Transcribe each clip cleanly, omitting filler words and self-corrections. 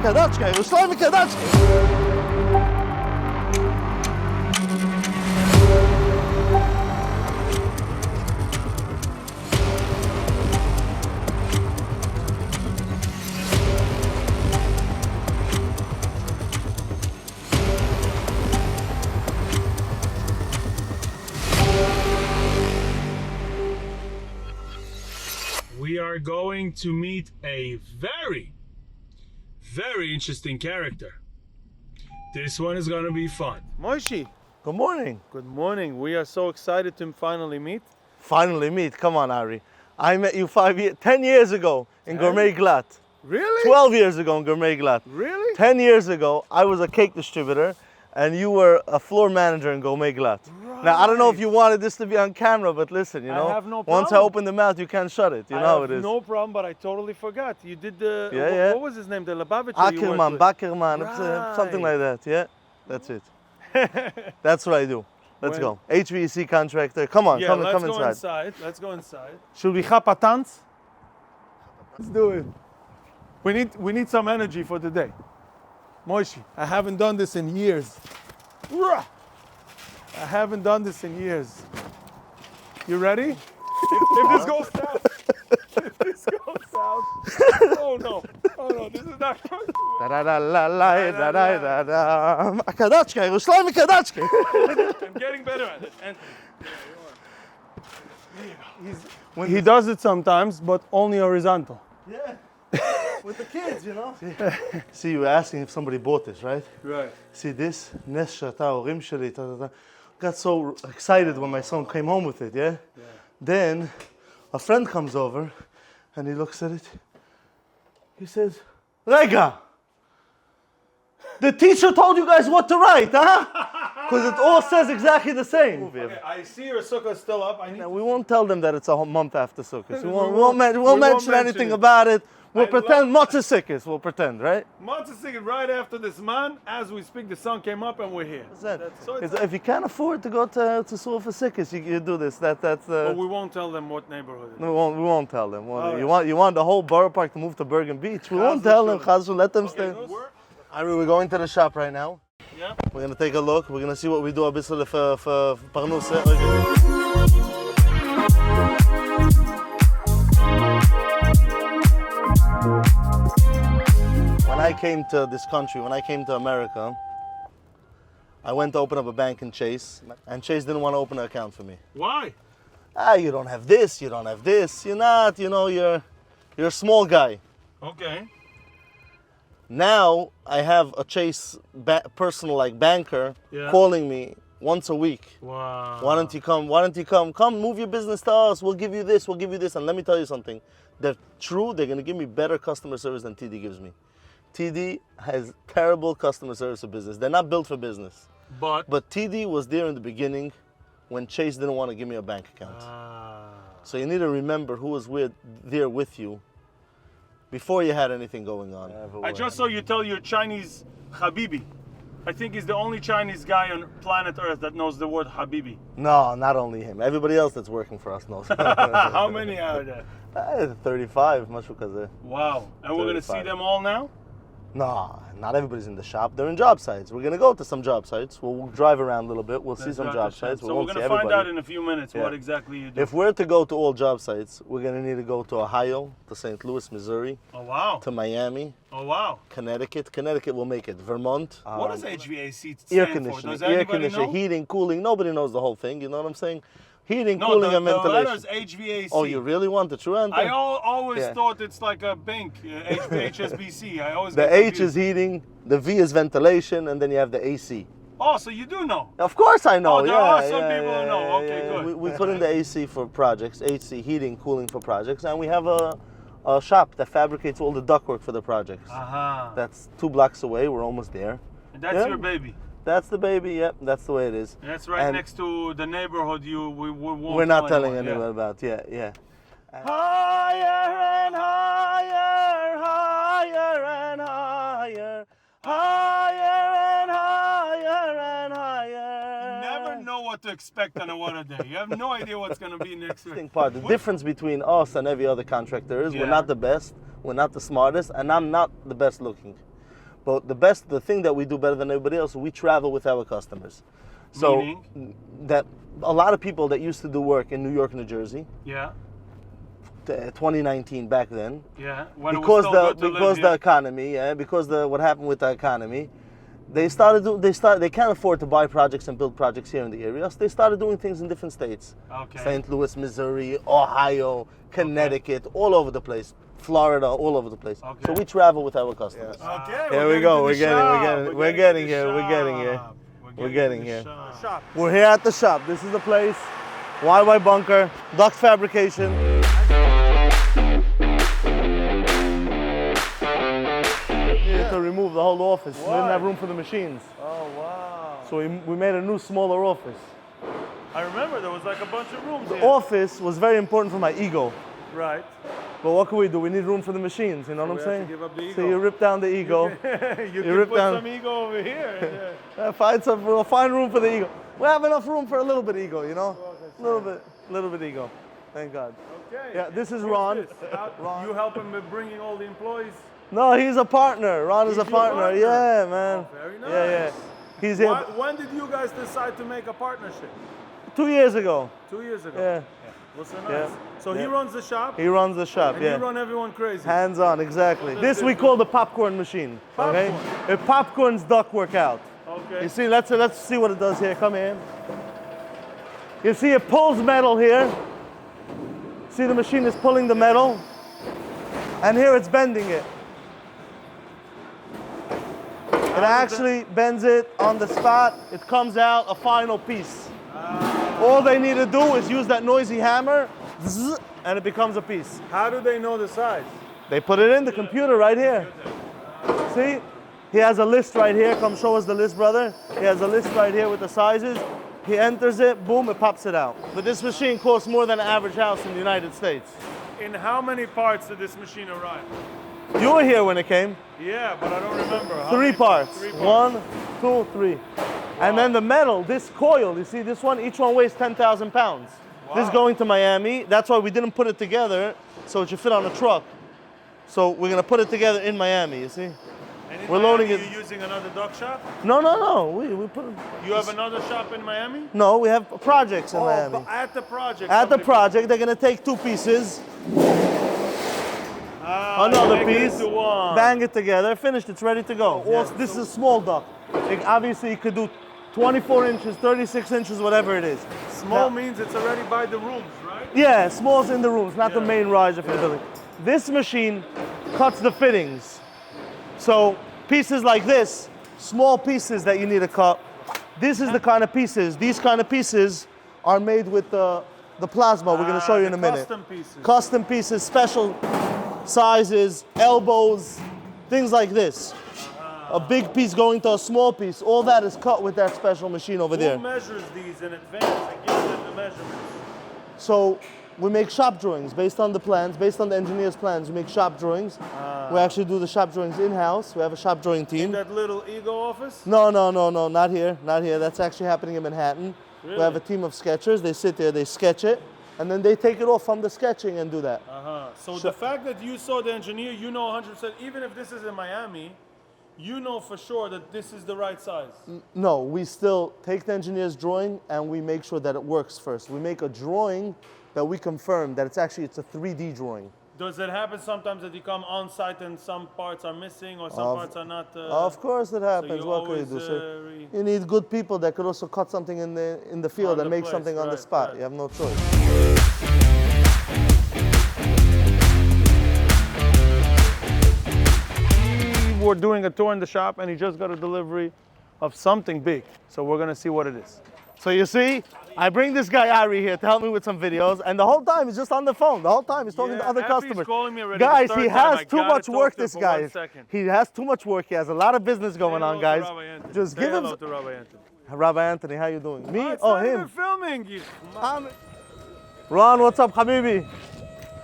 Kadaczka, Ruszlamy Kadaczka. We are going to meet a very interesting character. This one is gonna be fun. Moishi, Good morning. good morning. We are so excited to finally meet. Finally meet. Come on, Ari. I met you 10 years ago in 10? Gourmet Glatt. Really? 12 years ago in Gourmet Glatt. Really? 10 years ago, I was a cake distributor and you were a floor manager in Gourmet Glatt. Now, I don't know if you wanted this to be on camera, but listen, you know, have no once I problem. open the mouth, you can't shut it. You know I how have it is. no problem, but I totally forgot. You did the, Yeah, yeah. what was his name? The Lubavitcher you Ackerman, worked with. Backerman, something like that. Yeah, that's it. That's what I do. Let's Well- go. HVAC contractor. Come on, Yeah, come let's go inside. inside. Let's go inside. Should we chapa tanz? Let's do it. We need some energy for the day. Moishi, I haven't done this in years. Rah! I haven't done this in years. You ready? If this goes south, if this goes south, oh no, this is not going to work. Da-da-da-la-la-da-da-da-da. Kadaczka, Ruszlamy Kadaczka. I'm getting better at it. Anthony. He does it sometimes, but only horizontal. Yeah, with the kids, you know. See, you were asking if somebody bought this, right? Right. See this? Got so excited when my son came home with it, yeah? Then a friend comes over and he looks at it. He says, Rega, the teacher told you guys what to write, huh? Because it all says exactly the same. Okay, I see your sukkah is still up. I need Now, we won't tell them that it's a month after Sukkot. We won't, We won't mention mention anything it. about it. We'll I pretend Matzah Sikkis. We'll pretend, right? Matzah singing right after this man. As we speak, the sun came up and we're here. So it's, If you can't afford to go to Sur for Sikkis, you do this. That's but we won't tell them what neighborhood it is. we won't tell them. All You right. want the whole borough park to move to Bergen Beach. We won't tell them. Chazul, let them stay. Ari, we're going to the shop right now. Yeah. We're gonna take a look. We're gonna see what we do a bisschen for parnusse. When I came to this country, when I came to America, I went to open up a bank in Chase, and Chase didn't want to open an account for me. Why? You don't have this, you don't have this, you're not, you're a small guy. Okay. Now I have a Chase personal banker Yeah. calling me once a week. Wow. Why don't you come? Why don't you come? Come move your business to us. We'll give you this, we'll give you this. And let me tell you something. They're true, they're gonna give me better customer service than TD gives me. TD has terrible customer service for business. They're not built for business. But But TD was there in the beginning when Chase didn't want to give me a bank account. So you need to remember who was there with you before you had anything going on. I just saw you tell your Chinese Habibi. I think he's the only Chinese guy on planet Earth that knows the word Habibi. No, not only him. Everybody else that's working for us knows. How many are there? 35, משהו כזה. Wow. And we're gonna see 35. them all now? No, not everybody's in the shop. They're in job sites. We're gonna go to some job sites. We'll drive around a little bit. We'll see Let's some drive job to sites. So We we're won't see gonna find everybody. out in a few minutes Yeah. what exactly you do. If we're to go to all job sites, we're gonna need to go to Ohio, to St. Louis, Missouri, Oh wow. to Miami, Oh wow. Connecticut. Connecticut will make it. Vermont. What does HVAC Air stand for? conditioning, Does air anybody conditioning, know? heating, cooling. Nobody knows the whole thing. You know what I'm saying? Heating, No, cooling, the and ventilation. letters HVAC. Oh, you really want the true answer? I always Yeah. thought it's like a bank, HSBC. I always The get H is confused. heating, the V is ventilation, and then you have the AC. Oh, so you do know. Of course I know. Oh, there are some people who know. Okay, good. We put in the AC for projects, HC, heating, cooling for projects, and we have a shop that fabricates all the ductwork for the projects. Uh-huh. That's 2 blocks away. We're almost there. And that's Yeah. your baby. That's the baby. Yep, that's the way it is. And that's right And next to the neighborhood we won't We're not tell telling anyone. anyone about. Yeah. Higher and higher, higher and higher, higher and higher and higher. You never know what to expect on a WhatADay. You have no idea what's going to be next week. The difference between us and every other contractor is we're Yeah. not the best, we're not the smartest, and I'm not the best looking. But the thing that we do better than everybody else, we travel with our customers. So Meaning? that a lot of people that used to do work in New York, New Jersey, Yeah. 2019 back then, Yeah. When because the economy, because what happened with the economy, they can't afford to buy projects and build projects here in the area, so they started doing things in different states. Okay. St. Louis, Missouri, Ohio, Connecticut, all over the place. Florida, all over the place. Okay. So we travel with our customers. Okay. Here we go. We're getting here. We're here at the shop. This is the place. YY Bunker, duct fabrication. Needed to remove the whole office. We didn't have room for the machines. Oh, wow. So we made a new, smaller office. I remember there was like a bunch of rooms The here. office was very important for my ego. Right. But what can we do? We need room for the machines, you know what I'm We have saying? to give up the So ego. you rip down the ego. You can rip put down- some ego over here. We'll find room for the ego. We have enough room for a little bit ego, you know? A little bit ego. Thank God. Okay. Yeah, this is Who's Ron. this? Ron. You help him with bringing all the employees? No, he's a partner. Ron is He's a your partner. partner? Yeah, man. Oh, very nice. Yeah. He's here When did you guys decide to make a partnership? 2 years ago. 2 years ago. Yeah. Well, so nice. Yeah. So he Yeah. runs the shop, He runs the shop, and yeah. you run everyone crazy. Hands on, exactly. This we call the popcorn machine. Okay? Popcorn. It popcorns duct work out. Okay. You see, let's see what it does here. Come in. You see, it pulls metal here. See, the machine is pulling the metal, and here it's bending it. It actually bends it on the spot. It comes out a final piece. All they need to do is use that noisy hammer, zzz, and it becomes a piece. How do they know the size? They put it in the computer right here. See? He has a list right here. Come show us the list, brother. He has a list right here with the sizes. He enters it, boom, it pops it out. But this machine costs more than an average house in the United States. In how many parts did this machine arrive? You were here when it came. Yeah, but I don't remember. How 3 many parts. 3 parts. 1, 2, 3. And then the metal, this coil, you see this one, each one weighs 10,000 pounds. This is going to Miami. That's why we didn't put it together so it should fit on a truck. So we're gonna put it together in Miami, you see? And in We're Miami, loading it- You're using another duck shop? No. We put it. You have another shop in Miami? No, we have projects in Oh, Miami. but at the project. At the somebody- project, they're gonna take 2 pieces, another make it piece, into one. bang it together, finished, it's ready to go. Yeah. This is a small duct. Obviously, you could do 24 inches, 36 inches, whatever it is. Small Now- means it's already by the rooms, right? Yeah, small's in the rooms, not the Yeah. main riser for the building. This machine cuts the fittings. So pieces like this, small pieces that you need to cut, this is the kind of pieces. These kind of pieces are made with the plasma. We're going to show you in a The minute. Custom pieces. Custom pieces, special sizes, elbows, things like this. A big piece going to a small piece. All that is cut with that special machine over there. Who measures these in advance and gives them the measurements? So we make shop drawings based on the plans, based on the engineer's plans. We make shop drawings. We actually do the shop drawings in-house. We have a shop drawing team. That little ego office? No, not here, not here. That's actually happening in Manhattan. Really? We have a team of sketchers. They sit there, they sketch it, and then they take it off from the sketching and do that. So the fact that you saw the engineer, you know 100%, even if this is in Miami, you know for sure that this is the right size. No, we still take the engineer's drawing and we make sure that it works first. We make a drawing that we confirm that it's a 3D drawing. Does it happen sometimes that you come on site and some parts are missing or some parts are not? Of course it happens. you What can you always, do? So you need good people that could also cut something in the field On and the make place, something on the right, spot. right. You have no choice. We're doing a tour in the shop and he just got a delivery of something big. So we're gonna see what it is. So you see, I bring this guy Ari here to help me with some videos, and the whole time he's just on the phone. The whole time he's talking to other Effie's customers. calling me already the Guys, third he time. has I too gotta much talk work. to him This for guy. 1 second. He has too much work. He has a lot of business going on, guys. Just give him. Hello to Rabbi Anthony. Rabbi Anthony, how you doing? Me? It's Oh, not even him. filming. You. Ron, what's up, Habibi?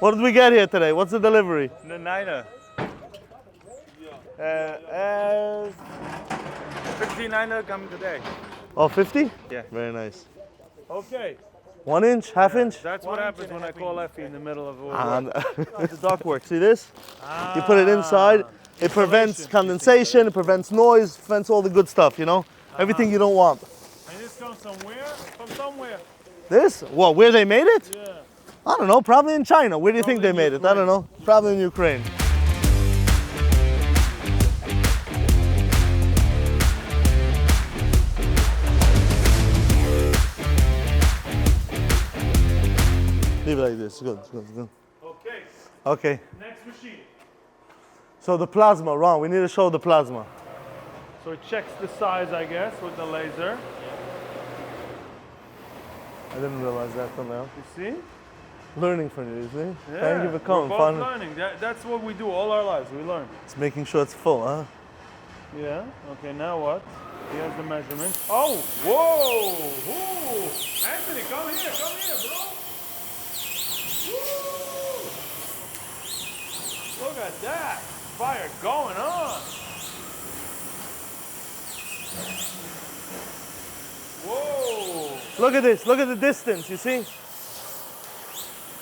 What did we get here today? What's the delivery? The Niner. 59er coming today. Oh, 50? Yeah. Very nice. Okay. 1 inch, half inch? That's what happens when I call Effie in the middle of all The duct work. See this? You put it inside. It prevents condensation, it prevents noise, prevents all the good stuff, you know? Everything you don't want. And this comes from somewhere. This? Well, where they made it? Yeah. I don't know, probably in China. Where do you think they Probably made it? I don't know. Probably in Ukraine. Leave it like this. Good, good, good. Okay. Okay. Next machine. So the plasma, Ron, we need to show the plasma. So it checks the size, I guess, with the laser. I didn't realize that till now. You see? Learning from you, see? Yeah. Thank you for coming. We're both learning. That's what we do all our lives. We learn. It's making sure it's full, huh? Yeah. Okay. Now what? Here's the measurement. Oh! Whoa! Ooh. Anthony, come here, bro. Woo. Look at that! Fire going on. Whoa! Look at this. Look at the distance, you see?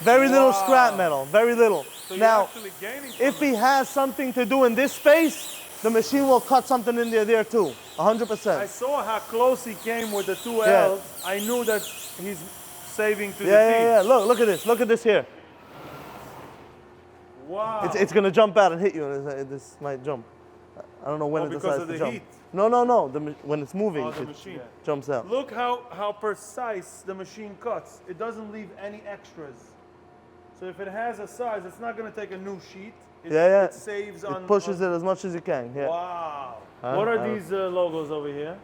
Very little scrap metal, very little. So you're now, actually gaining from if it. he has something to do in this space, the machine will cut something in there too, 100%. I saw how close he came with the two Yeah. L's. I knew that he's saving to the Yeah, T. yeah, yeah. Look at this. Look at this here. Wow. It's going to jump out and hit you, and this might jump. I don't know when it because decides of to the jump. heat. No. When it's moving, Oh, the it machine. jumps out. Look how precise the machine cuts. It doesn't leave any extras. So if it has a size, it's not going to take a new sheet. It saves on. It pushes it as much as it can. Yeah. Wow. Huh? What are these logos over here?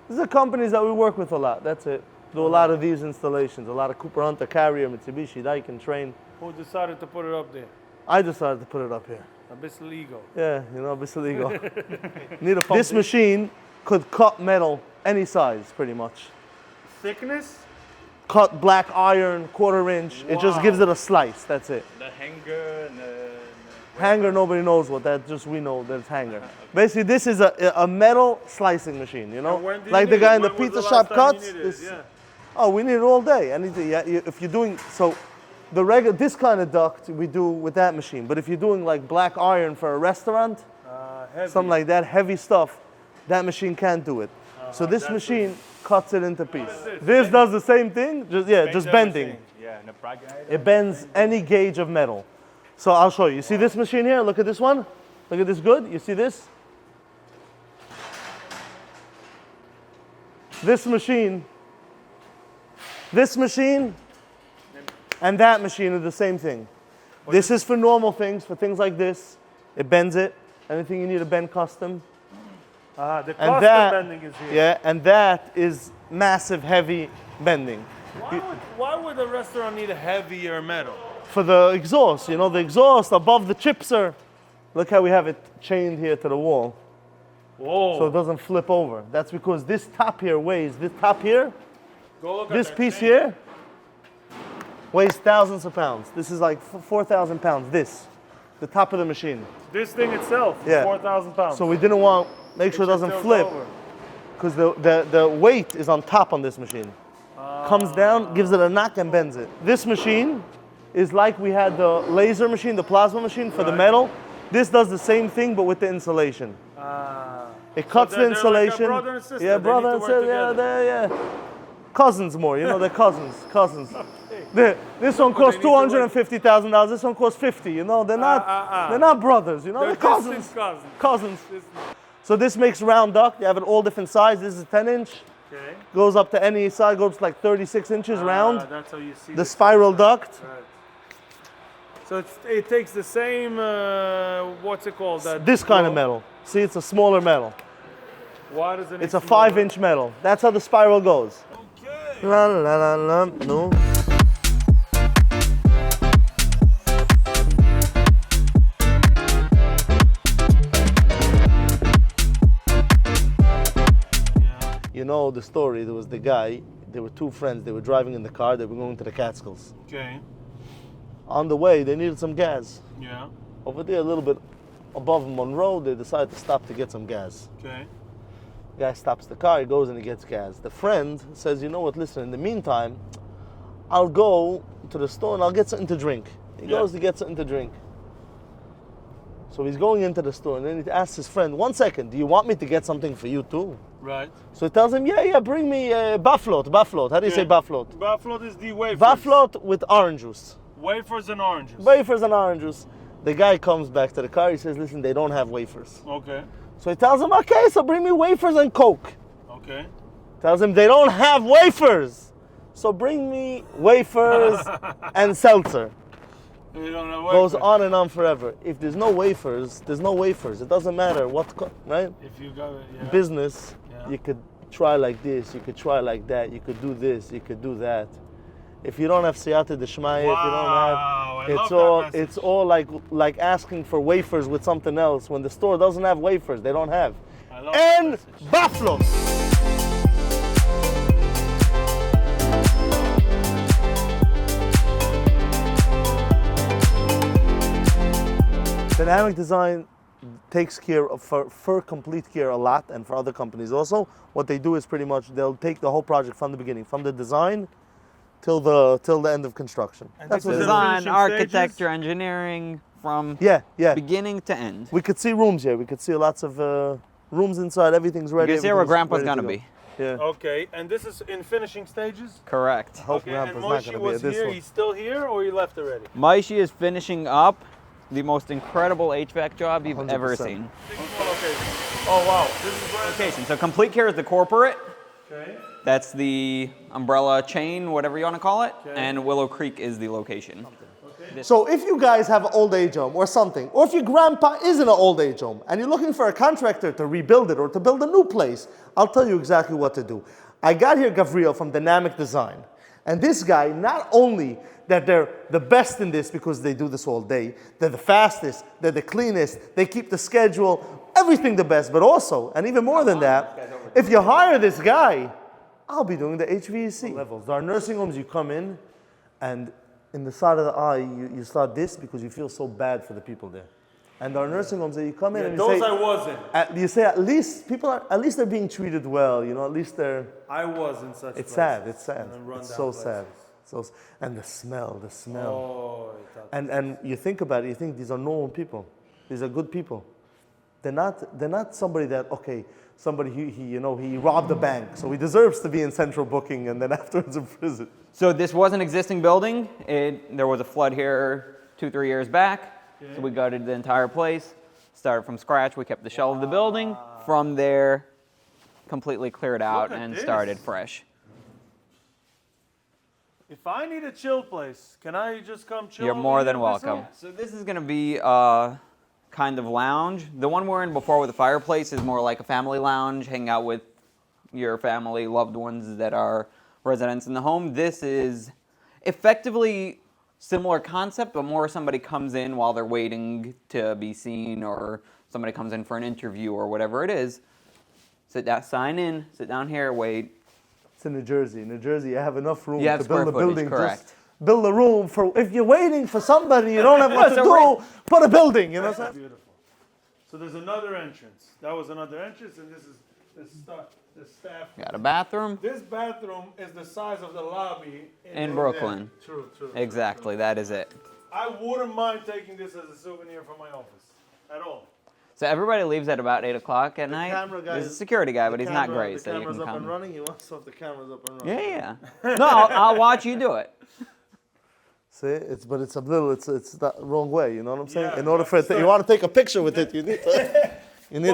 These are companies that we work with a lot. That's it. Do a lot of these installations. A lot of Cooper Hunter, Carrier, Mitsubishi, Daikin, Train. Who decided to put it up there? I decided to put it up here. Abyssal ego. Yeah, you know, Bisoligo. This machine could cut metal any size, pretty much. Thickness? Cut black iron, 1/4 inch. It just Wow. gives it a slice. That's it. The hanger and the Hanger, nobody knows what that. Just we know that it's hanger. Basically, this is a metal slicing machine. You know, And when do you like the need guy it? in the When was pizza the shop last time you cuts. needed it? This, Yeah. Oh, we need it all day. Anything. Yeah. If you're doing so, the regular this kind of duct we do with that machine. But if you're doing like black iron for a restaurant, Heavy. something like that, heavy stuff, that machine can't do it. So this that's machine cuts it into pieces. is This does the same thing, just bending. everything. yeah, and the bracket. It bends any gauge of metal. So I'll show you. You see this machine here? Look at this one. Look at this good. You see this? This machine, and that machine are the same thing. This is for normal things, for things like this. It bends it. Anything you need to bend custom. The And custom that, bending is here. yeah, and that is massive, heavy bending. Why would a restaurant need a heavier metal? For the exhaust, you know, the exhaust above the chipser. Look how we have it chained here to the wall, Whoa. so it doesn't flip over. That's because this top here weighs, this top here, Go look at this that piece chain. here weighs thousands of pounds. This is like 4,000 pounds, the top of the machine. This thing itself, Yeah. 4,000 pounds. So we didn't want, make sure it doesn't tilts flip, over. because the weight is on top on this machine. Comes down, gives it a knock and bends it. This machine is like we had the laser machine, the plasma machine for the metal. This does the same thing, but with the insulation. It cuts they're the like a insulation. brother and sister. Yeah, They brother need and to work sister. Yeah, together. they're cousins more. You know, they're cousins. This one costs they need to work- $250,000. This one costs 50. You know, they're not brothers. You know, they're cousins. Cousins. Cousins. So this makes round duct. You have it all different size. This is 10 inch. Okay. Goes up to any side. Goes to like 36 inches round. That's how you see The spiral duct. Right. So it takes the same, what's it called? This kind of metal. See, it's a smaller metal. Why does it It's a 5-inch metal. That's how the spiral goes. Okay. La la la la. No. You know the story. There was the guy. There were two friends. They were driving in the car. They were going to the Catskills. Okay. On the way, they needed some gas. Yeah. Over there, a little bit above Monroe, they decided to stop to get some gas. Okay. Guy stops the car, he goes and he gets gas. The friend says, you know what, listen, in the meantime, I'll go to the store and I'll get something to drink. He goes to get something to drink. So he's going into the store, and then he asks his friend, 1 second, do you want me to get something for you too? Right. So he tells him, yeah, bring me buffaloat. How do you say buffaloat? Buffalo is the wafers. Buffaloat with orange juice. Wafers and oranges. Wafers and orange juice. The guy comes back to the car, he says, listen, they don't have wafers. Okay. So he tells him, okay, so bring me wafers and Coke. Okay. Tells him, they don't have wafers. So bring me wafers and seltzer. You don't know Goes on and on forever. If there's no wafers, there's no wafers. It doesn't matter what, right? If you got it, yeah. Business, Yeah. you could try like this, you could try like that, you could do this, you could do that. If you don't have siyata d'shmaya, Wow, if you don't have, it's all like asking for wafers with something else. When the store doesn't have wafers, they don't have. I love that And message. buffalo. Dynamic design takes care of, for Complete Care a lot, and for other companies also. What they do is pretty much they'll take the whole project from the beginning, from the design till the end of construction. And That's this what is it is. a- Design, finishing architecture, engineering, from Yeah. beginning to end. We could see rooms here. We could see lots of rooms inside. Everything's You ready. can see where everything's Grandpa's ready to gonna go. be. Yeah. Okay, and this is in finishing stages? Correct. Hope Okay, and Grandpa's not Moshe gonna be was at this here, one. he's still here, or he left already? Maishi is finishing up the most incredible HVAC job you've ever 100%. seen. Oh wow, this is brand new. Location. So Complete Care is the corporate. Okay. That's the umbrella chain, whatever you want to call it. And Willow Creek is the location. So if you guys have an old age home or something, or if your grandpa is in an old age home and you're looking for a contractor to rebuild it or to build a new place, I'll tell you exactly what to do. I got here Gavriel from Dynamic Design. And this guy, not only that they're the best in this because they do this all day, they're the fastest, they're the cleanest, they keep the schedule, everything the best, but also, and even more than that, if you hire this guy, I'll be doing the HVAC levels. There are nursing homes you come in and in the side of the eye, you start this because you feel so bad for the people there. And there are nursing homes that you come in and you Those say, I wasn't. you say at least they're being treated well, you know, at least they're, I was in such it's places. sad, it's sad. And run It's down so places. sad. And the smell. Oh, And you think about it, you think these are normal people. These are good people. They're not somebody that, okay, somebody he robbed a bank, so he deserves to be in central booking and then afterwards in prison. So this was an existing building. There was a flood here 2-3 years back. So we gutted the entire place, started from scratch. We kept the shell of the building. From there, completely cleared out at and this. started fresh. if I need a chill place, can I just come chill? You're over more here than myself? welcome. So this is gonna be a kind of lounge. The one we're in before with the fireplace is more like a family lounge, hang out with your family, loved ones that are residents in the home. This is effectively similar concept, but more somebody comes in while they're waiting to be seen, or somebody comes in for an interview or whatever it is. Sit down, sign in, sit down here, wait. It's in New Jersey. In New Jersey, you have enough room You have to build a square footage, building. correct. Just build a room for if you're waiting for somebody, you don't have what to so do. Put a building. You know what I'm saying? Beautiful. So there's another entrance. That was another entrance, and this is the staff. Got a bathroom This bathroom is the size of the lobby in Brooklyn. True. Exactly, that is it. I wouldn't mind taking this as a souvenir from my office at all. So everybody leaves at about 8 o'clock at night. camera guy There's a is- security guy, The but he's not camera- great, The so you camera's can up and come. running. He wants to have the cameras up and running. Yeah. No, I'll watch you do it. See, it's the wrong way. You know what I'm saying? Yeah, In order for it, you want to take a picture with it, you need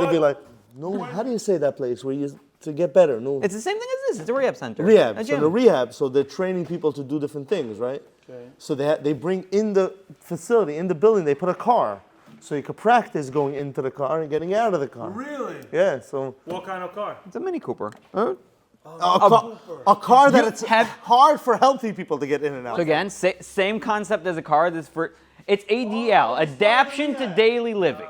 to be like, no. How do you say that place where you to get better? No. It's the same thing as this. It's a rehab center. Rehab. A So gym. the rehab. So they're training people to do different things, right? Okay. So they bring in the facility, in the building, they put a car, so you could practice going into the car and getting out of the car. Really? Yeah. So What kind of car? It's a Mini Cooper. a car that You it's have- hard for healthy people to get in and out. So again, same concept as a car. It's ADL, adaptation to daily living.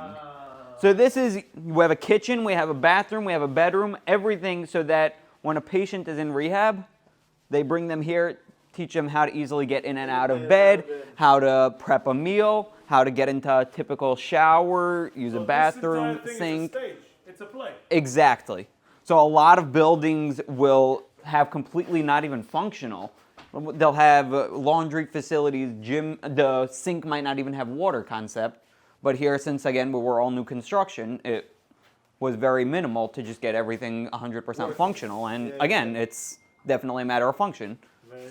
So this is, we have a kitchen, we have a bathroom, we have a bedroom, everything so that when a patient is in rehab, they bring them here, teach them how to easily get in and out of bed, how to prep a meal, how to get into a typical shower, use a bathroom, This entire thing sink. is a stage. It's a play. Exactly. So a lot of buildings will have completely not even functional. They'll have laundry facilities, gym, the sink might not even have water concept, But here, since again we were all new construction, it was very minimal to just get everything 100% functional. And again, it's definitely a matter of function.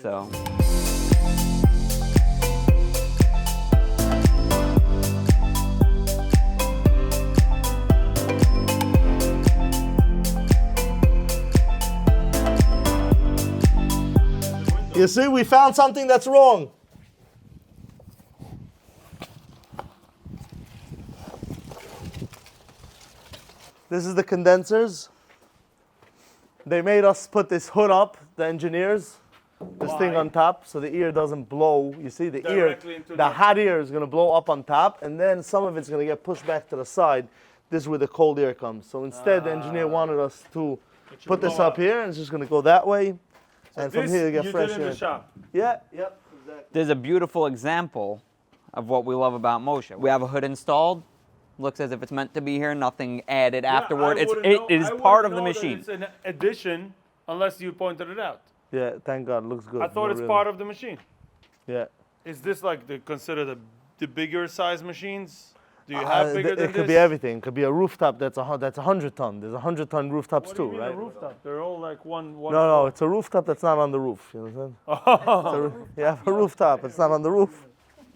So. You see, we found something that's wrong. This is the condensers. They made us put this hood up, the engineers, this thing on top, so the ear doesn't blow. You see, the Directly ear, into the hot ear is gonna blow up on top, and then some of it's gonna get pushed back to the side. This is where the cold air comes. So instead, the engineer wanted us to put this up here, and it's just gonna go that way. And from here you get fresh air. You did in the shop. Yeah, yep, exactly. There's a beautiful example of what we love about Moshe. We have a hood installed. Looks as if it's meant to be here. Nothing added afterward. It is part of the machine. It's an addition, unless you pointed it out. Yeah, thank God, looks good. I thought it's part of the machine. Yeah. Is this like considered the bigger size machines? Do you have bigger than this? It could be everything. It could be a rooftop that's 100 ton. There's 100-ton rooftops What do you too, mean right? a rooftop? They're all like one. No, it's a rooftop that's not on the roof. You know what I'm saying? You have a rooftop, it's not on the roof.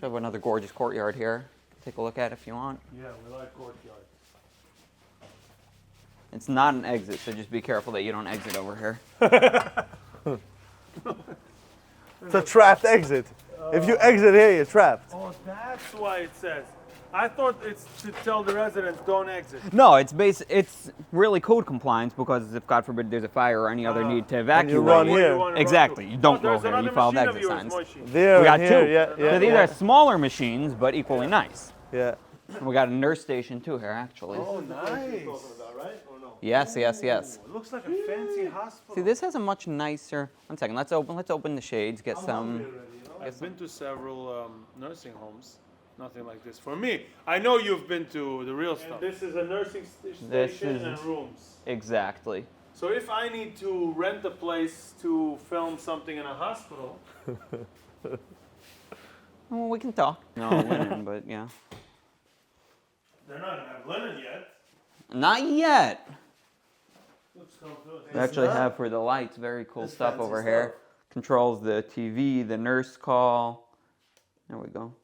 We have another gorgeous courtyard here. Take a look at it if you want. Yeah, we like courtyard. It's not an exit, so just be careful that you don't exit over here. It's a trapped exit. If you exit here, you're trapped. Oh, that's why it says. I thought it's to tell the residents don't exit. No, it's really code compliance because if God forbid there's a fire or any other need to evacuate. you run Where here. you wanna run Exactly. to. You don't Oh, go there's here. another You follow the machine of exit yours, signs. Moishi. There We got and two. here, yeah. So these are smaller machines, but equally nice. Yeah. We got a nurse station too here, actually. Oh, nice. Yes. It looks like a fancy hospital. See, this has a much nicer. One second. Let's open the shades. Get some. I've been to several nursing homes. Nothing like this. For me, I know you've been to the real stuff. This is a nursing station and rooms. Exactly. So if I need to rent a place to film something in a hospital, Well, we can talk. No linen, but yeah. they're not gonna have linen yet. Not yet. Looks so good. We actually have for the lights very cool stuff fancy over here. Controls the TV, the nurse call. There we go.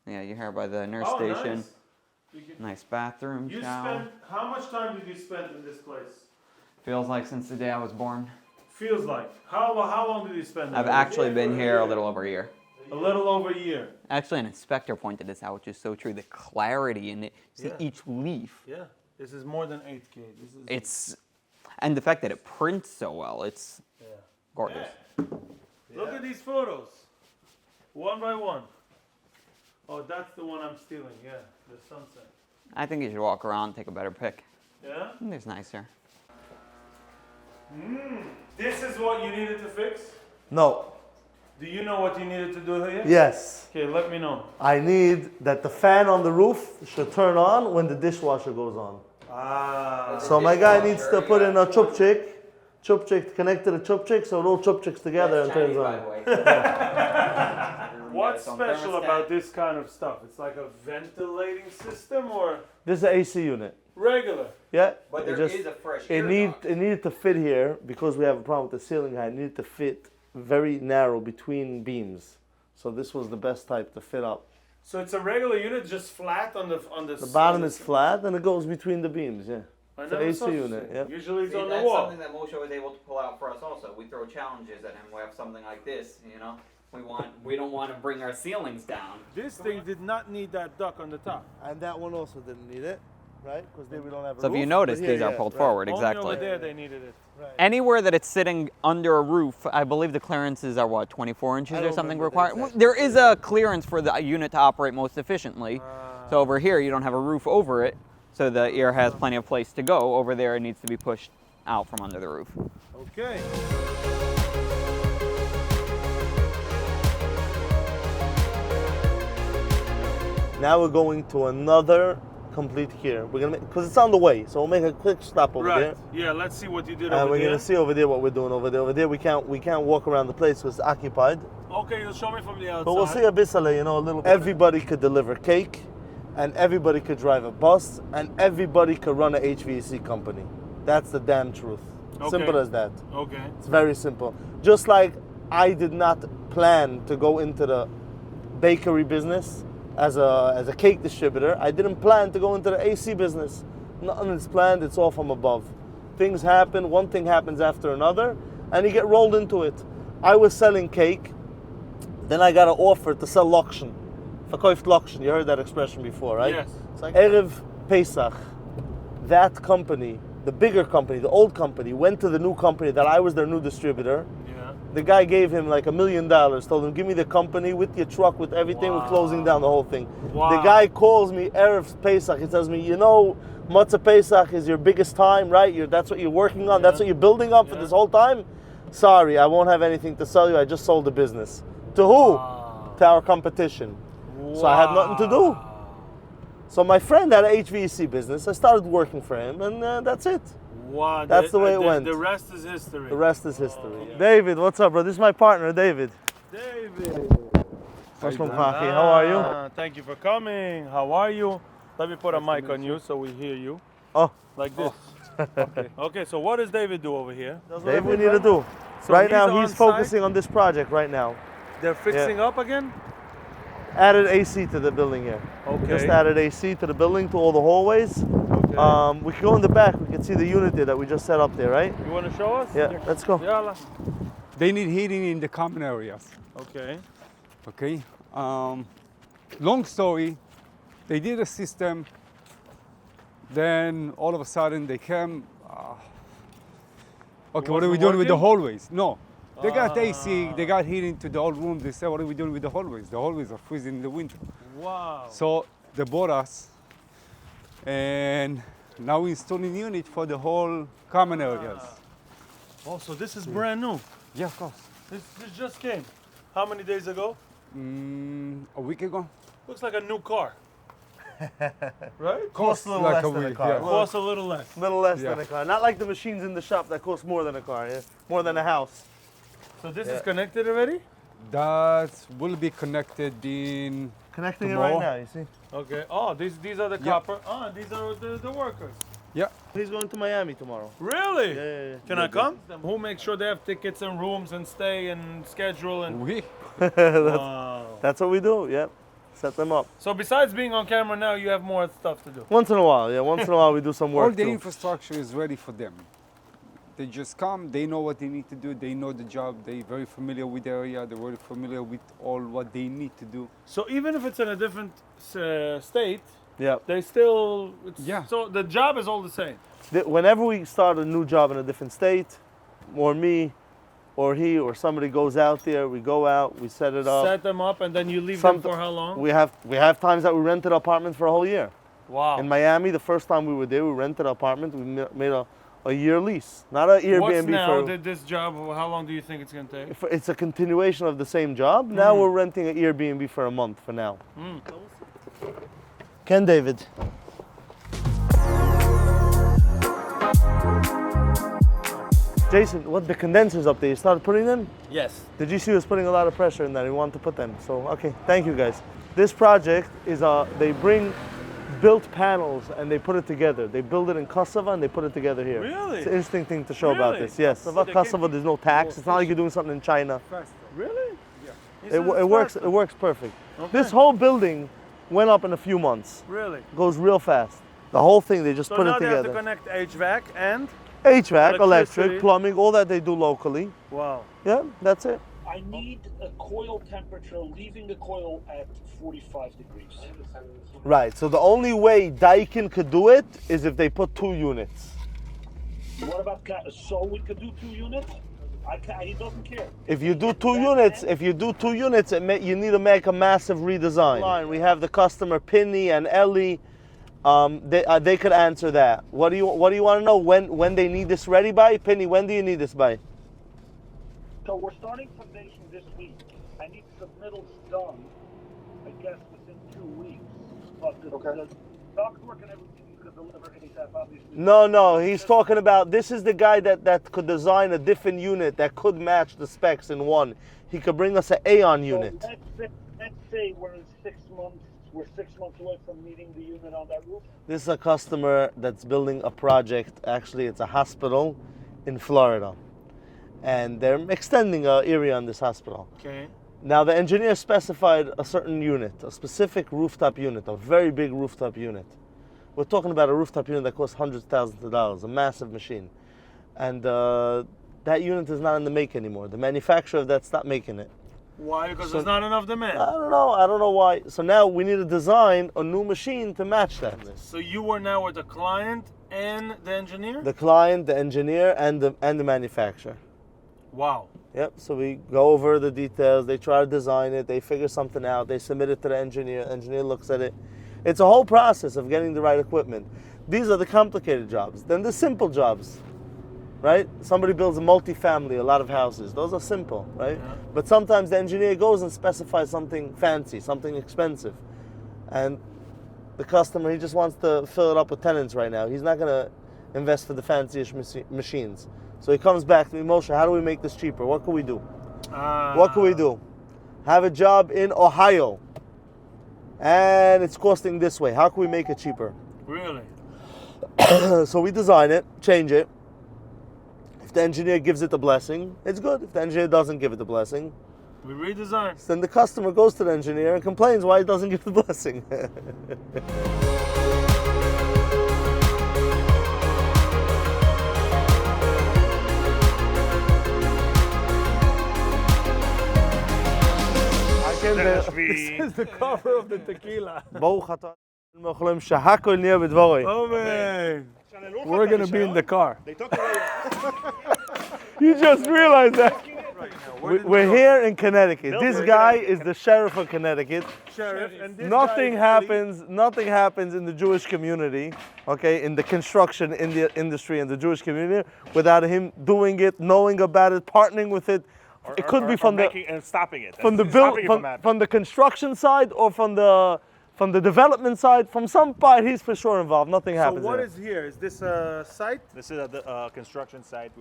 Yeah, you're here by the nurse station. Nice. Nice bathroom, You shower. spent, how much time did you spend in this place? Feels like since the day I was born. Feels like. How long did you spend I've there? actually been here a little over a year. A little over a year. Actually, an inspector pointed this out, which is so true. The clarity in it. See each leaf. Yeah. This is more than 8K. And the fact that it prints so well, it's gorgeous. Look at these photos. One by one. Oh, that's the one I'm stealing. Yeah, the sunset. I think you should walk around and take a better pic. Yeah? There's nicer. This is what you needed to fix? No. Do you know what you needed to do here? Yes. Okay, let me know. I need that the fan on the roof should turn on when the dishwasher goes on. Ah. So my guy needs to put in a chupchik connect to the chupchik, so it all chupchiks together and turns on. What's special about this kind of stuff? It's like a ventilating system or This is an AC unit. regular? Yeah. But it there just- is a fresh It needed to fit here because we have a problem with the ceiling height. It needed to fit very narrow between beams. So this was the best type to fit up. So it's a regular unit, just flat on the The bottom is flat and it goes between the beams. Yeah. I It's an never AC saw this unit, thing. yep. Usually it's See, on the that's wall. something that Moshe was able to pull out for us also. We throw challenges at him. We have something like this, you know. We don't want to bring our ceilings down. This thing did not need that duct on the top. And that one also didn't need it, right? Because there we don't have a So if roof, you notice, but here, these are yeah, pulled right. forward, Only exactly. over there they needed it. Anywhere that it's sitting under a roof, I believe the clearances are what, 24 inches I or don't something remember the required. exact There is a clearance for the unit to operate most efficiently. So over here, you don't have a roof over it, so the ear has plenty of place to go. Over there, it needs to be pushed out from under the roof. Okay. Now we're going to another complete here. We're gonna because it's on the way, so we'll make a quick stop over there. Right. Yeah, let's see what you did And over we're there. gonna see over there what we're doing over there. Over there we can't walk around the place because it's occupied. Okay, you'll show me from the outside. But we'll see a bisale, you know, a little bit. Everybody could deliver cake. and everybody could drive a bus, and everybody could run a HVAC company. That's the damn truth. Okay. Simple as that. Okay. It's very simple. Just like I did not plan to go into the bakery business as a cake distributor. I didn't plan to go into the AC business. Nothing is planned, it's all from above. Things happen, one thing happens after another, and you get rolled into it. I was selling cake, then I got an offer to sell Lokshen. Verkauft Lokshen, you heard that expression before, right? Yes. It's like Erev Pesach. That company, the bigger company, the old company, went to the new company that I was their new distributor. Yeah. The guy gave him like $1 million, told him, give me the company with your truck, with everything, we're closing down the whole thing. Wow. The guy calls me, Erev Pesach, he tells me, you know, Matzah Pesach is your biggest time, right? That's what you're working on, that's what you're building up for this whole time? Sorry, I won't have anything to sell you, I just sold the business. To who? To our competition. So I had nothing to do. So my friend had an HVAC business, I started working for him, and that's it. Wow. That's the way it went. The rest is history. The rest is history. David, what's up, bro? This is my partner, David. David. How are you? Thank you for coming. How are you? Let me put a mic on you so we hear you. Oh, Like this. Okay. Okay, so what does David do over here? David, we need to do. So Right he's now, on he's site? focusing on this project right now. They're fixing up again? Added AC to the building here. Okay. Just added AC to the building, to all the hallways. Okay. We can go in the back. We can see the unit there that we just set up there, right? You want to show us? Yeah, let's go. Yalla. They need heating in the common areas. Okay. Okay. Long story. They did a system. Then all of a sudden they came. Okay, what are we wasn't doing with the working? hallways? No. They got AC, they got heating to the old room. They said, what are we doing with the hallways? The hallways are freezing in the winter. Wow. So they bought us. And now we're installing unit for the whole common areas. Oh, so this is brand new. Yeah, of course. This just came. How many days ago? A week ago. Looks like a new car. Right? Costs a little like less a than a week, car. yeah. Costs a little less. Little less Yeah. than a car. Not like the machines in the shop that cost more than a car, yeah? More than a house. So this is connected already? That will be connected in Connecting Tomorrow. it right now, you see? Okay. Oh, these are the copper. Oh, these are the workers. yeah. He's going to Miami tomorrow. Really? Yeah. Can I come? Who makes sure they have tickets and rooms and stay and schedule and We wow. That's what we do, yep. Set them up. So besides being on camera now, you have more stuff to do. Once in a while, yeah. Once in a while we do some all work the too. infrastructure is ready for them. They just come, they know what they need to do, they know the job, they're very familiar with the area, they're very familiar with all what they need to do. So even if it's in a different state, Yeah. they still Yeah. So the job is all the same. Whenever we start a new job in a different state, or me, or he, or somebody goes out there, we go out, we set it up. Set them up and then you leave Some- them for how long? We have times that we rented apartments for a whole year. Wow. In Miami, the first time we were there, we rented an apartment. We made a year lease, not an Airbnb. What's now for, this job? How long do you think it's gonna take? it's a continuation of the same job. Now we're renting an Airbnb for a month for now. Ken David. Jason, what the condensers up there? You started putting them? Yes. Did you see us putting a lot of pressure in that? We want to put them. So, okay, thank you guys. This project is they bring built panels and they put it together. They build it in Kosovo and they put it together here. Really? It's an interesting thing to show about Really? this. Yes. About they came Kosovo, there's no tax. It's not like you're doing something in China. Really? It works. It works perfect. This whole building went up in a few months. Really? It goes real fast. The whole thing, they just So put now it they have to together. connect HVAC and HVAC, electricity. electric, plumbing, all that they do locally. wow. Yeah, that's it. I need a coil temperature, leaving the coil at 45 degrees. Right. So the only way Daikin could do it is if they put 2 units. What about so we could do 2 units? He doesn't care. If you do 2 units, you need to make a massive redesign. We have the customer Pinny and Ellie. They could answer that. What do you want to know? When they need this ready by? Pinny, when do you need this by? So we're starting foundation this week. I need submittals done, I guess, within 2 weeks. But the ductwork and everything you could deliver ASAP, obviously. No. He's talking about, this is the guy that could design a different unit that could match the specs in one. He could bring us an Aeon unit. So let's say we're in 6 months, we're 6 months away from meeting the unit on that roof. This is a customer that's building a project. Actually, it's a hospital in Florida. And they're extending an area on this hospital. Okay. Now, the engineer specified a certain unit, a specific rooftop unit, a very big rooftop unit. We're talking about a rooftop unit that costs hundreds of thousands of dollars, a massive machine. And that unit is not in the make anymore. The manufacturer of that stopped making it. Why? Because there's not enough demand. I don't know why. So now we need to design a new machine to match that. So you were now with the client and the engineer? The client, the engineer, and the manufacturer. Wow. Yep, so we go over the details, they try to design it, they figure something out, they submit it to the engineer looks at it. It's a whole process of getting the right equipment. These are the complicated jobs. Then the simple jobs, right? Somebody builds a multi-family, a lot of houses. Those are simple, right? Yeah. But sometimes the engineer goes and specifies something fancy, something expensive. And the customer, he just wants to fill it up with tenants right now. He's not gonna invest for the fanciest machines. So he comes back to me, Moshe, how do we make this cheaper? What can we do? What can we do? Have a job in Ohio, and it's costing this way. How can we make it cheaper? Really? So we design it, change it. If the engineer gives it the blessing, it's good. If the engineer doesn't give it the blessing, We redesign. then the customer goes to the engineer and complains why he doesn't give the blessing. This is the cover of the tequila. ברוך אתה אלוהים מלך שהכל נהיה בדברו. Oh man. We're gonna be in the car. They took away. You just realized that. We're here in Connecticut. This guy is the sheriff of Connecticut. Sheriff, and this Nothing guy happens in the Jewish community, okay, in the construction industry and the Jewish community without him doing it, knowing about it, partnering with it. It could be from the and stopping it. from the build from the construction side or from the development side. From some part, he's for sure involved. Nothing So happens. what there. is here? Is this a site? This is a construction site.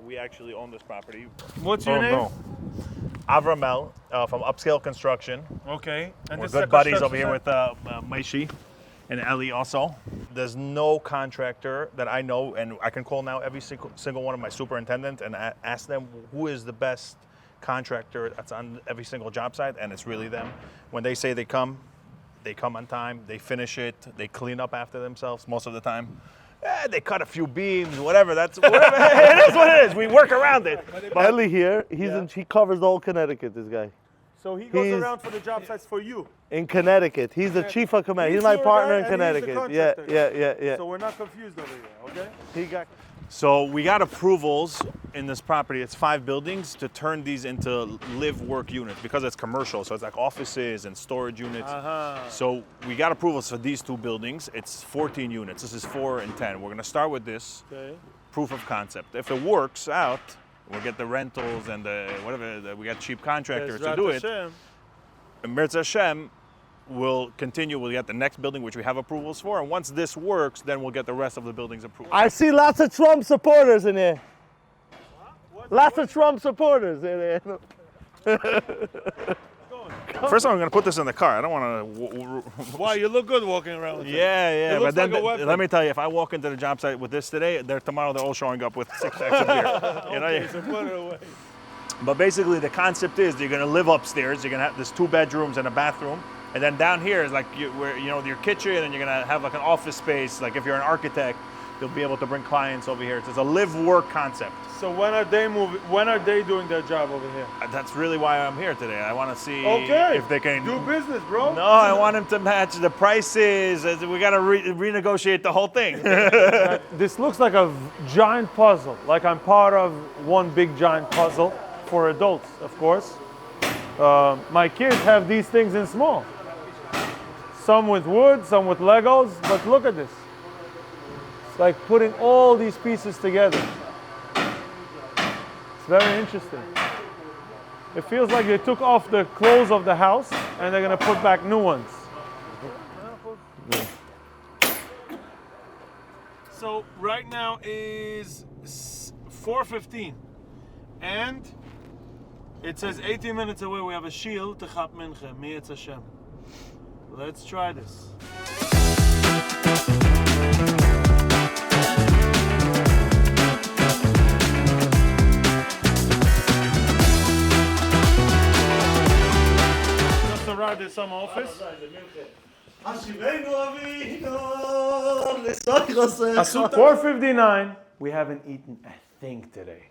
We actually own this property. What's your name? Avramel from Upscale Construction. Okay. And We're this is a good buddies over construction here site? with Maishi and Ellie also. There's no contractor that I know, and I can call now every single one of my superintendents and ask them who is the best contractor that's on every single job site, and it's really them. When they say they come on time, they finish it, they clean up after themselves most of the time. They cut a few beams, whatever. It is what it is. We work around it. But Ellie here, he covers the whole Connecticut. This guy So he goes he's- around for the job sites for you. in Connecticut. He's the chief of command. He's my your partner guy in and he's the Connecticut. contractor. Yeah. So we're not confused over here, okay? He got. So we got approvals in this property. It's 5 buildings to turn these into live-work units because it's commercial. So it's like offices and storage units. So we got approvals for these 2 buildings. It's 14 units. This is 4 and 10. We're gonna start with this Okay. proof of concept. If it works out, we'll get the rentals and the whatever. We got cheap contractors to do it. Hashem. And Mirza Hashem will continue. We'll get the next building, which we have approvals for. And once this works, then we'll get the rest of the buildings approved. I see lots of Trump supporters in here. Lots of Trump supporters in here. First of all, I'm going to put this in the car. I don't want to. Wow, you look good walking around with it. Yeah. It But looks then like a weapon. let me tell you, if I walk into the job site with this today, tomorrow they're all showing up with 6 packs of beer. You know? Okay, so put it away. But basically, the concept is you're going to live upstairs. You're going to have there's 2 bedrooms and a bathroom, and then down here is like your kitchen, and you're going to have like an office space. Like if you're an architect, you'll be able to bring clients over here. It's a live-work concept. So when are they moving? When are they doing their job over here? That's really why I'm here today. I want to see Okay. if they can Do business, bro. No, I want them to match the prices. We got to renegotiate the whole thing. This looks like a giant puzzle. Like I'm part of one big giant puzzle for adults, of course. My kids have these things in small. Some with wood, some with Legos, but look at this. It's like putting all these pieces together. It's very interesting. It feels like they took off the clothes of the house and they're gonna put back new ones. So right now is 4:15 and it says 18 minutes away we have a shield to Chap Mincha, Mi'etz Hashem. Let's try this. Just arrived at some office. 4:59. We haven't eaten a thing today.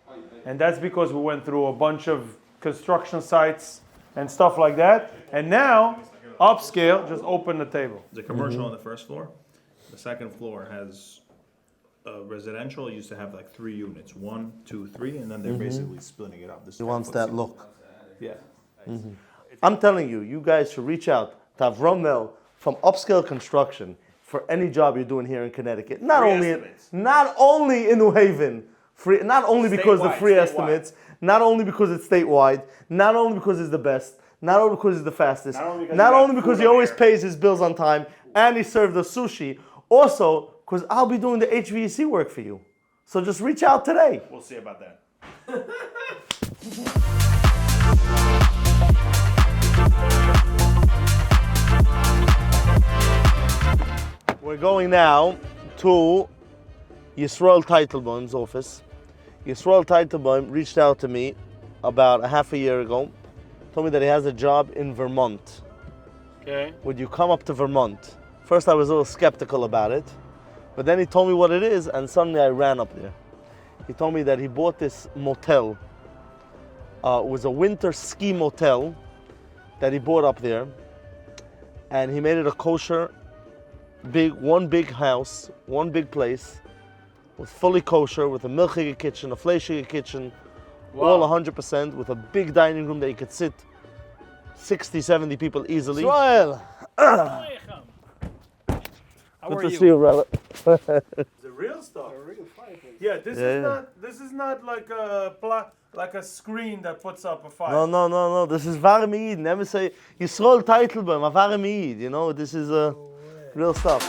And that's because we went through a bunch of construction sites and stuff like that. And now, upscale, just open the table. There's a commercial on the first floor. The second floor has residential. It used to have like 3 units, 1, 2, 3, and then they're basically splitting it up. He wants that look. Yeah. I'm telling you, you guys should reach out to Avram Mel from Upscale Construction for any job you're doing here in Connecticut. Not only in New Haven, not only because the free estimates, not only because it's statewide, not only because it's the best, not only because it's the fastest, not only because he always pays his bills on time and he served the sushi, also because I'll be doing the HVAC work for you. So just reach out today. We'll see about that. We're going now to Yisrael Teitelbaum's office. Yisrael Teitelbaum reached out to me about a half a year ago, told me that he has a job in Vermont. Okay. Would you come up to Vermont? First I was a little skeptical about it, but then he told me what it is and suddenly I ran up there. He told me that he bought this motel. It was a winter ski motel that he bought up there, and he made it a kosher, one big house, one big place, with fully kosher, with a milchige kitchen, a fleischige kitchen, all 100%, with a big dining room that you could sit 60, 70 people easily. Israel! How Good are to you? see you, brother. The real stuff. A real fireplace. Yeah, this is not like a screen that puts up a fire. No. This is warm Eid. Never say Yisrael Teitelbaum, a warm Eid. You know, this is real stuff.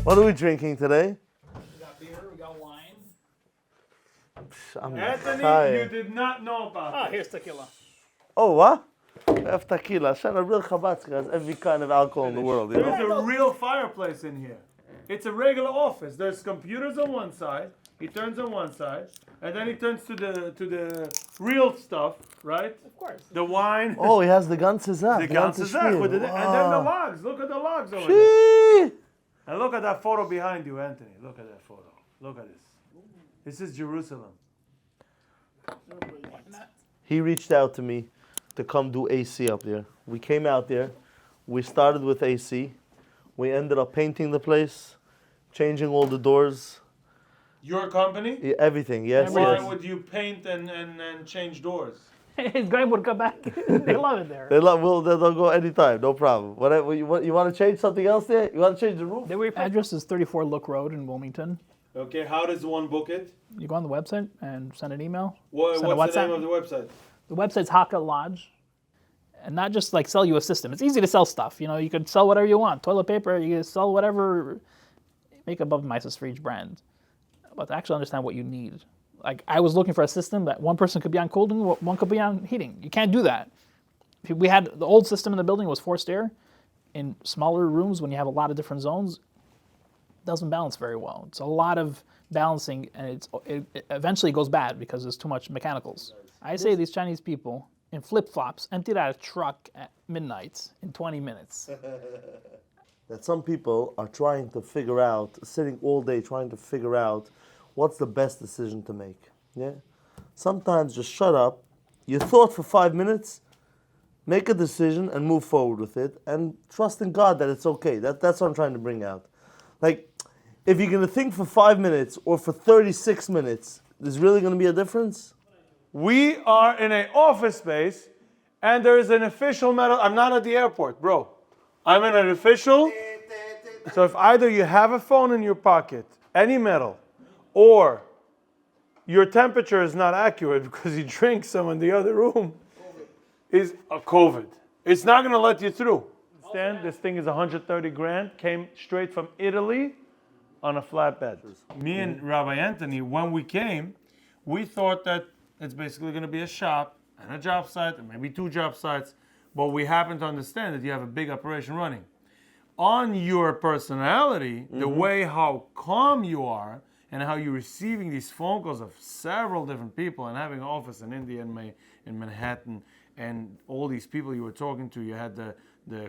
What are we drinking today? We got beer, we got wine. I'm Anthony, tired. you did not know about Ah, this. here's tequila. Oh, what? We have tequila. Shan, a real Chabad has every kind of alcohol in the world. You know? There's a real fireplace in here. It's a regular office. There's computers on one side. He turns on one side, and then he turns to the real stuff, right? Of course. The wine. Oh, he has the ganze Sache. The ganze Sache with it, and then the logs. Look at the logs over there. Shee. And look at that photo behind you, Anthony. Look at that photo. Look at this. This is Jerusalem. He reached out to me to come do AC up there. We came out there. We started with AC. We ended up painting the place, changing all the doors, Your company? everything. Yes, Why yes. would you paint and change doors? His guy would come back. They love it there. They'll go anytime, no problem. Whatever you want to change something else there? You want to change the roof? The address is 34 Look Road in Wilmington. Okay, how does one book it? You go on the website and send an email. What's Send a the WhatsApp. name of the website? The website's Haka Lodge. And not just like sell you a system. It's easy to sell stuff. You know, you could sell whatever you want. Toilet paper, you can sell whatever. Make above mices for each brand. But to actually understand what you need. Like I was looking for a system that one person could be on cooling, one could be on heating. You can't do that. We had the old system in the building was forced air. In smaller rooms, when you have a lot of different zones, it doesn't balance very well. It's a lot of balancing, and it eventually goes bad because there's too much mechanicals. I say these Chinese people in flip-flops emptied out a truck at midnight in 20 minutes. That some people are trying to figure out, sitting all day trying to figure out what's the best decision to make. Yeah? Sometimes just shut up. You thought for 5 minutes, make a decision and move forward with it, and trust in God that it's okay. That's what I'm trying to bring out. Like, if you're going to think for 5 minutes or for 36 minutes, there's really going to be a difference? We are in an office space, and there is an official metal. I'm not at the airport, bro. I'm in an official. So if either you have a phone in your pocket, any metal, or your temperature is not accurate because you drink some in the other room, is a COVID. It's not going to let you through. Understand? This thing is 130 grand. Came straight from Italy on a flatbed. Me and Rabbi Anthony, when we came, we thought that it's basically going to be a shop and a job site, and maybe 2 job sites, but we happen to understand that you have a big operation running. On your personality, the way how calm you are, and how you're receiving these phone calls of several different people, and having an office in India and in Manhattan, and all these people you were talking to, you had the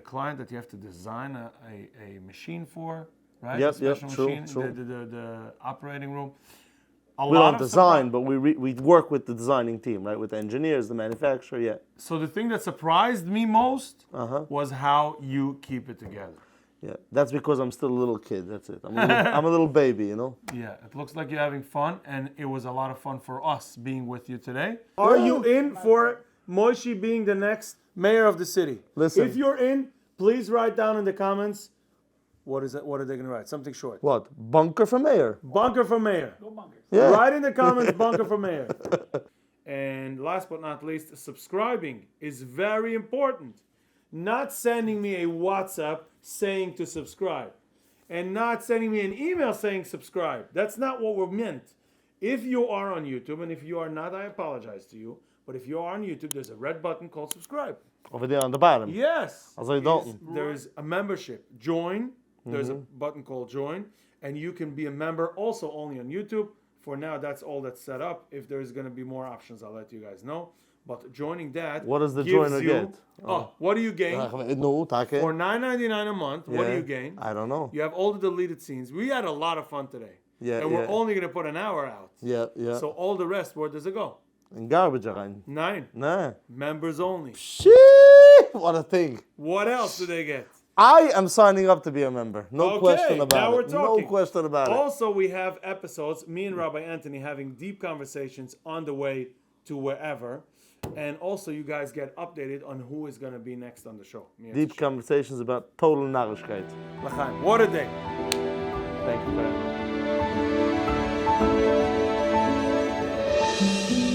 client that you have to design a machine for, right? Yep, a special true, machine, true. The operating room. We don't design, but we work with the designing team, right? With the engineers, the manufacturer, yeah. So the thing that surprised me most was how you keep it together. Yeah, that's because I'm still a little kid, that's it. I'm a little baby, you know? Yeah, it looks like you're having fun, and it was a lot of fun for us being with you today. Are you in for Moshe being the next mayor of the city? Listen. If you're in, please write down in the comments, what is it? What are they going to write? Something short. What? Bunker for mayor. Bunker for mayor. Go Bunkers. Yeah. Write in the comments, Bunker for mayor. And last but not least, subscribing is very important. Not sending me a WhatsApp saying to subscribe. And not sending me an email saying subscribe. That's not what we're meant. If you are on YouTube, and if you are not, I apologize to you. But if you are on YouTube, there's a red button called subscribe. Over there on the bottom. Yes. As I don't. There's a membership. Join. There's a button called join. And you can be a member also only on YouTube. For now, that's all that's set up. If there's going to be more options, I'll let you guys know. But joining that, What does the gives joiner you, get? What do you gain? No, take it. For $9.99 a month, what do you gain? I don't know. You have all the deleted scenes. We had a lot of fun today. Yeah, and we're yeah. only going to put an hour out. Yeah, yeah. So all the rest, where does it go? In garbage rein. 9. Nah. Members only. Shit! What a thing. What else do they get? I am signing up to be a member. No Okay, question about now it. we're talking. No question about it. Also, we have episodes, me and Rabbi Anthony having deep conversations on the way to wherever. And also, you guys get updated on who is going to be next on the show. Deep conversations about total narishkeit. L'chaim. What a day. Thank you for that.